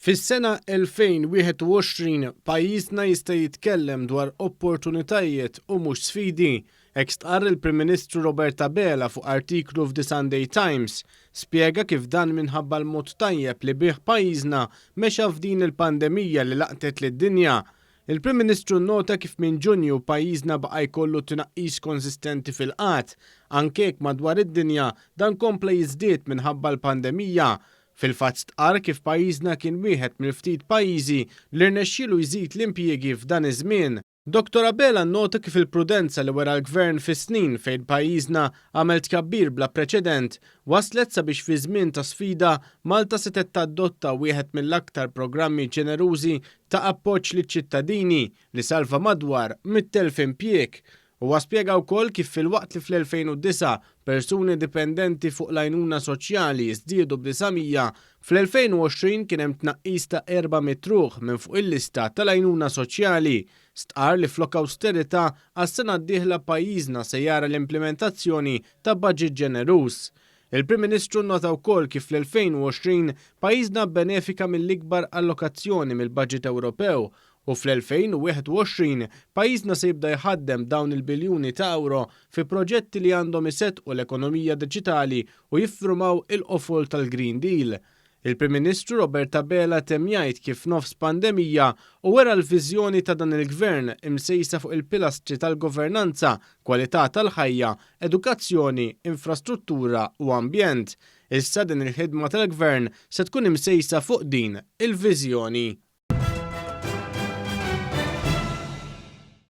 Fis-sena 2021 pajjiżna jista' jitkellem dwar opportunitajiet u mhux sfidi. Hekk stqarr il-Prim Ministru Robert Abela fuq artiklu f'The Sunday Times spjega kif dan minħabba l-mod tajjeb li bih pajjiżna mexa f'din il-pandemija li laqtet lid-dinja. Il-Prim Ministru nnota kif minn Ġunju pajjiżna baqa' jkollu tnaqqis konsistenti fil-qatt, anke hekk madwar id-dinja dan kompla jiżdied minħabba l-pandemija. Fil-fatt stqarr kif pajjiżna kien wieħed mill-ftit pajjiżi li rnexxielu jżid l-impjiegi f'dan iż-żmien. Dr. Abela nnota kif il-prudenza li wera l-Gvern fis-snin fejn pajjiżna għamel tkabbir bla preċedent waslet sabiex fi żmien ta' sfida Malta setet tadotta wieħed mill-aktar programmi ġenerużi ta' appoġġ liċ-ċittadini li salva madwar 100,000 impjieg. Huwa spjega wkoll kif fil-waqt li fl-2009 persuni dipendenti fuq l-għajnuna soċjali żdiedu b'900, fl-2020 kien hemm tnaqqis ta' 400 ruħ minn fuq il-lista tal-għajnuna soċjali. Stqarr li flok awsterità għas-sena d-dieħla pajjiżna se jara l-implementazzjoni ta' budget ġeneruż. Il-Prim Ministru nota wkoll kif fl-2020 pajjiżna benefika mill-ikbar allokazzjoni mill-Baġit Ewropew u fl-2021 pajjiżna se jibda jħaddem dawn il-biljuni ta' euro fi proġetti li għandhom isettqu l-ekonomija diġitali u jiffurmaw il-qofol tal-Green Deal. Il-Prim Ministru Robert Abela temm jgħid kif nofs pandemija u wera l-viżjoni ta' dan il-Gvern imsejsa fuq il-pilastri tal-governanza, kwalità tal-ħajja, edukazzjoni, infrastruttura u ambjent. Issa din il-ħidma tal-Gvern se tkun imsejsa fuq din il-viżjoni.